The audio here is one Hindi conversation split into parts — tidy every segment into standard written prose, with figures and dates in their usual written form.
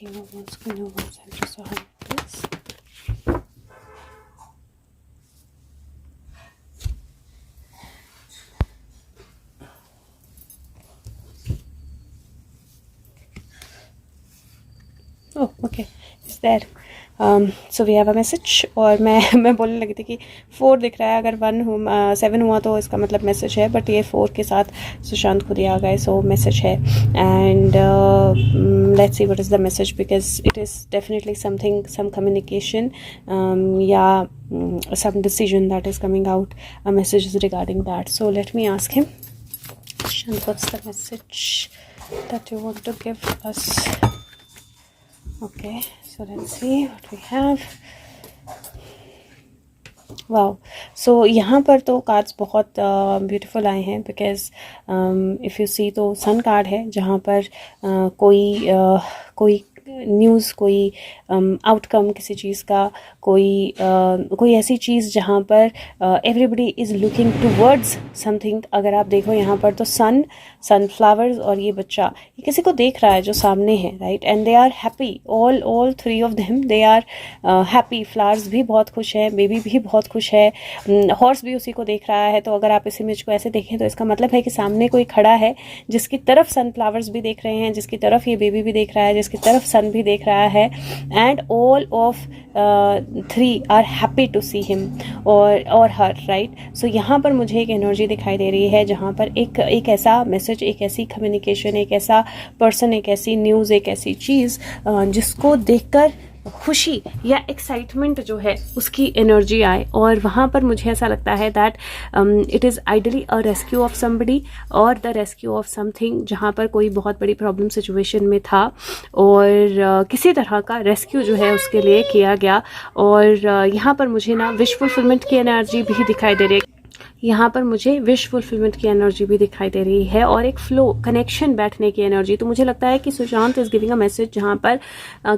King of Wands, Queen of Wands, Empress of Pentacles. Oh, okay, it's there. So we have a message. और मैं बोलने लगी थी कि 4 दिख रहा है, अगर 7 हुआ तो इसका मतलब मैसेज है, बट ये 4 के साथ सुशांत खुद ही आ गए, सो मैसेज है. And let's see what is the message, because it is definitely something, some communication या some decision that is coming out. A message is regarding that. So let me ask him. Sushant, what's the message that you want to give us? Okay, so let's see what we have. Wow, so यहाँ पर तो कार्ड्स बहुत ब्यूटीफुल आए हैं, बिकॉज इफ़ यू सी तो सन कार्ड है, जहाँ पर कोई न्यूज़, कोई आउटकम किसी चीज़ का, कोई ऐसी चीज़ जहाँ पर everybody is looking towards something. अगर आप देखो यहाँ पर तो सनफ्लावर्स और ये बच्चा, ये किसी को देख रहा है जो सामने है, right. And they are happy, all 3 of them, they are happy. Flowers भी बहुत खुश है, बेबी भी बहुत खुश है, हॉर्स भी उसी को देख रहा है. तो अगर आप इस इमेज को ऐसे देखें तो इसका मतलब है कि सामने कोई खड़ा है जिसकी तरफ सनफ्लावर्स भी देख रहे हैं, जिसकी तरफ ये बेबी भी देख रहा है, जिसकी तरफ सन भी देख रहा है. And all of 3 are happy to see him और हर, राइट. सो यहाँ पर मुझे एक एनर्जी दिखाई दे रही है जहाँ पर एक ऐसा मैसेज, एक ऐसी कम्युनिकेशन, एक ऐसा पर्सन, एक ऐसी न्यूज़, एक ऐसी चीज़ जिसको देखकर खुशी या एक्साइटमेंट जो है उसकी एनर्जी आए. और वहाँ पर मुझे ऐसा लगता है that it is ideally a rescue of somebody और द रेस्क्यू ऑफ समथिंग, जहाँ पर कोई बहुत बड़ी प्रॉब्लम सिचुएशन में था और किसी तरह का रेस्क्यू जो है उसके लिए किया गया. और यहाँ पर मुझे ना विश फुलफिलमेंट की एनर्जी भी दिखाई दे रही है. यहाँ पर मुझे विश फुलफिलमेंट की एनर्जी भी दिखाई दे रही है और एक फ्लो, कनेक्शन बैठने की एनर्जी. तो मुझे लगता है कि Sushant is giving a message जहाँ पर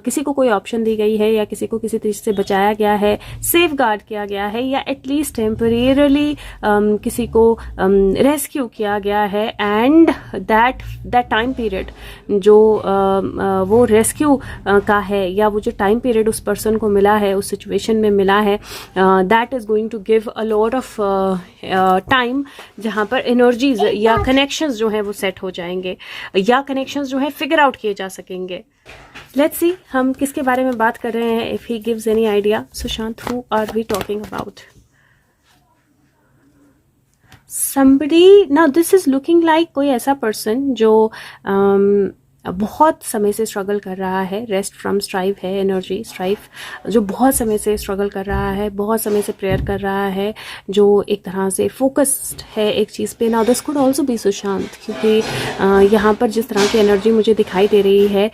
किसी को कोई ऑप्शन दी गई है या किसी को किसी चीज़ से बचाया गया है, सेफ गार्ड किया गया है, या एटलीस्ट टेम्परेरली किसी को रेस्क्यू किया गया है. एंड दैट टाइम पीरियड जो वो रेस्क्यू का है, या वो जो टाइम पीरियड उस पर्सन को मिला है, उस सिचुएशन में मिला है, that is going to give a lot of time, जहाँ पर एनर्जीज या कनेक्शंस जो हैं वो सेट हो जाएंगे, या कनेक्शंस जो हैं फिगर आउट किए जा सकेंगे. लेट्स सी हम किसके बारे में बात कर रहे हैं. If he gives any idea. Sushant, who are we talking about? somebody, now this is looking like कोई ऐसा पर्सन जो बहुत समय से स्ट्रगल कर रहा है. रेस्ट फ्रॉम स्ट्राइव है एनर्जी, स्ट्राइव जो बहुत समय से स्ट्रगल कर रहा है, बहुत समय से प्रेयर कर रहा है, जो एक तरह से फोकस्ड है एक चीज़ पे. Now this could also be Sushant, क्योंकि यहाँ पर जिस तरह की एनर्जी मुझे दिखाई दे रही है,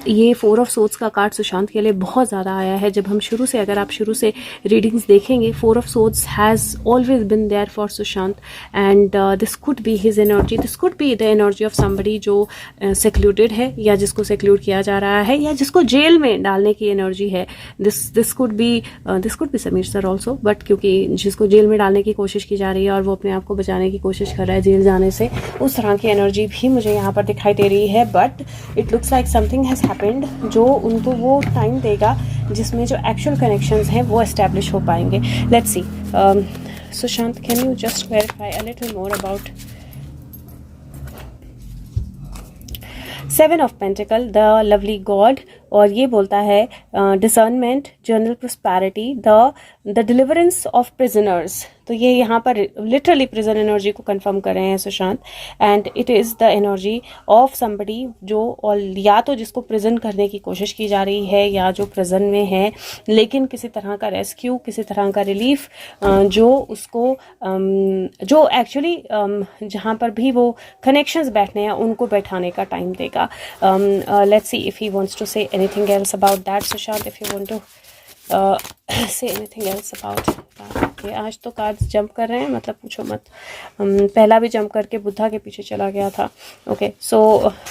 ये 4 ऑफ सोर्ड्स का कार्ड सुशांत के लिए बहुत ज़्यादा आया है. जब हम शुरू से, अगर आप शुरू से रीडिंग्स देखेंगे, 4 of swords has always been there for Sushant. And this could be his energy, this could be the energy of somebody जो सेक्लूडेड है, या जिसको सेक्लूड किया जा रहा है, या जिसको जेल में डालने की एनर्जी है. This could B Sameer sir also, but क्योंकि जिसको जेल में डालने की कोशिश की जा रही है और वो अपने आप को बचाने की कोशिश कर रहा है जेल जाने से, उस तरह की एनर्जी भी मुझे यहाँ पर दिखाई दे रही है. But it looks like something has happened जो उनको वो टाइम देगा जिसमें जो एक्चुअल कनेक्शंस हैं वो एस्टैब्लिश हो पाएंगे. Let's see. Sushant, can you just clarify a little more about seven of pentacle, the lovely God. और ये बोलता है discernment, general prosperity, the deliverance of prisoners. तो ये यहाँ पर लिटरली प्रिजन एनर्जी को कंफर्म कर रहे हैं Sushant. And it is the energy of somebody जो, और या तो जिसको प्रिजन करने की कोशिश की जा रही है, या जो प्रिजन में है, लेकिन किसी तरह का रेस्क्यू, किसी तरह का रिलीफ जो उसको जो एक्चुअली जहाँ पर भी वो कनेक्शंस बैठने हैं उनको बैठाने का टाइम देगा. Let's see if he wants to say anything else about that. Sushant, if you want to say anything else about that. Okay आज तो कार्ड्स जंप कर रहे हैं, मतलब पूछो मत। पहला भी जंप करके बुद्धा के पीछे चला गया था। Okay so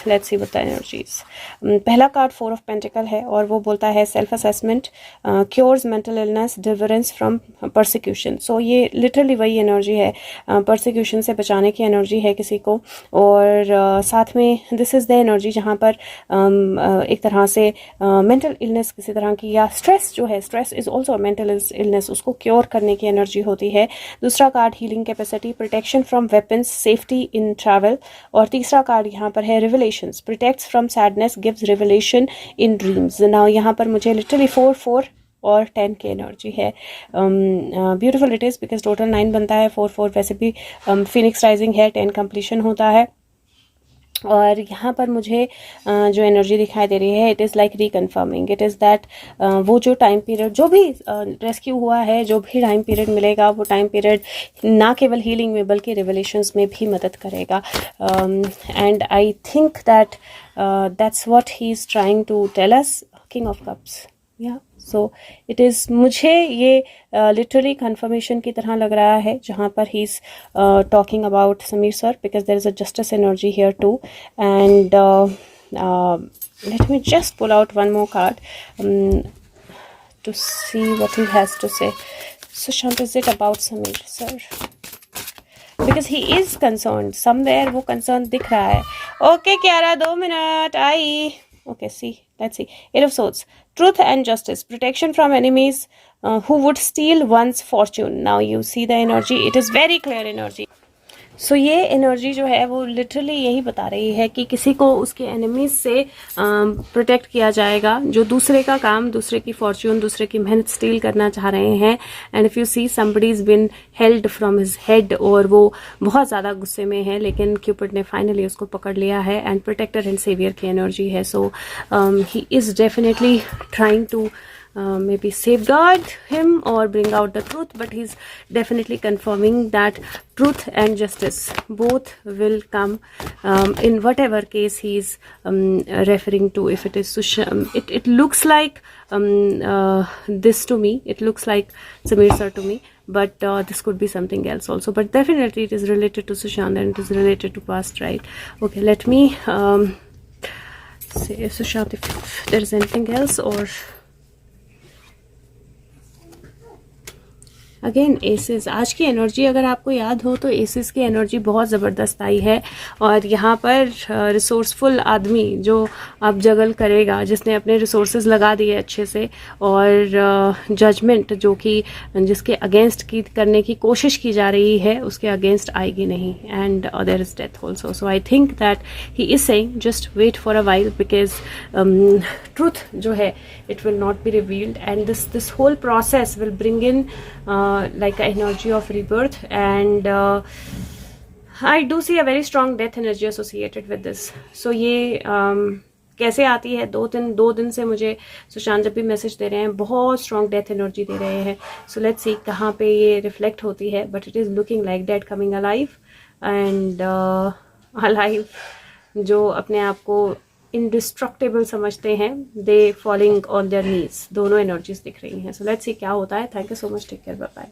let's see what the energies. पहला कार्ड 4 ऑफ पेंटिकल है और वो बोलता है self assessment, cures mental illness, deliverance from persecution. So ये लिटरली वही एनर्जी है, परसिक्यूशन से बचाने की एनर्जी है किसी को। और साथ में दिस इज़ द एनर्जी जहाँ पर एक तरह से मेंटल इलनेस किसी तरह की, या स्ट्रेस जो है, stress is also mental illness, उसको क्योर करने की एनर्जी होती है। दूसरा card healing capacity, protection from weapons, safety in travel. और तीसरा कार्ड यहाँ पर है revelations, protects from sadness, gives revelation in dreams. Now यहाँ पर मुझे लिटरली 4 4 और 10 की एनर्जी है। Beautiful it is because total 9 बनता है, 4 4 वैसे भी फिनिक्स राइजिंग है, 10 कंप्लीशन होता है। और यहाँ पर मुझे जो एनर्जी दिखाई दे रही है, it is like reconfirming, it is that वो जो टाइम पीरियड जो भी रेस्क्यू हुआ है, जो भी टाइम पीरियड मिलेगा, वो टाइम पीरियड ना केवल हीलिंग में बल्कि रिवलेशंस में भी मदद करेगा। And I think that that's what he is trying to tell us, king of cups. या सो इट इज़, मुझे ये लिटरली कंफर्मेशन की तरह लग रहा है, जहाँ पर he is talking about Sameer sir, because there is a justice energy here too. And let me just pull out one more card to see what he has to say. Sushant, is it about Sameer sir? Because he is concern somewhere, वो कंसर्न दिख रहा है। ओके क्यारा, 2 मिनट आई। Okay, see, let's see. 8 of Swords, truth and justice, protection from enemies who would steal one's fortune. Now you see the energy, it is very clear energy. सो ये एनर्जी जो है वो लिटरली यही बता रही है कि किसी को उसके एनिमीज से प्रोटेक्ट किया जाएगा, जो दूसरे का काम, दूसरे की फॉर्च्यून, दूसरे की मेहनत स्टील करना चाह रहे हैं। And if you see somebody is been held from his head, और वो बहुत ज़्यादा गुस्से में है, लेकिन क्यूपिड ने फाइनली उसको पकड़ लिया है। एंड प्रोटेक्टर एंड सेवियर की एनर्जी है। So he is definitely trying to maybe safeguard him or bring out the truth, but he's definitely confirming that truth and justice both will come in whatever case he's referring to. If it is it looks like this to me, it looks like Samir sir to me, but this could be something else also, but definitely it is related to Sushant and it is related to past, right? Okay, let me say Sushant if there is anything else, or again aces. आज की एनर्जी अगर आपको याद हो तो एसेस की एनर्जी बहुत ज़बरदस्त आई है। और यहाँ पर रिसोर्सफुल आदमी जो अब जगल करेगा, जिसने अपने रिसोर्सेज लगा दिए अच्छे से, और जजमेंट जो कि जिसके अगेंस्ट की करने की कोशिश की जा रही है, उसके अगेंस्ट आएगी नहीं। And there is death also. So I think that he is saying just wait for a while, because truth जो है it will not be revealed, and this whole process will bring in like an energy of rebirth, and I do see a very strong death energy associated with this. So ये कैसे आती है? 2 दिन से मुझे सुशांत जब भी मैसेज दे रहे हैं, बहुत स्ट्रॉन्ग डेथ एनर्जी दे रहे हैं। सो लेट्स सी कहाँ पे ये रिफ्लेक्ट होती है, but it is looking like dead coming alive, and alive जो अपने आप को इंडिस्ट्रक्टेबल समझते हैं, दे फॉलिंग ऑन देयर नीज। दोनों एनर्जीज दिख रही हैं। सो लेट्स सी क्या होता है। Thank you so much, take care, bye bye.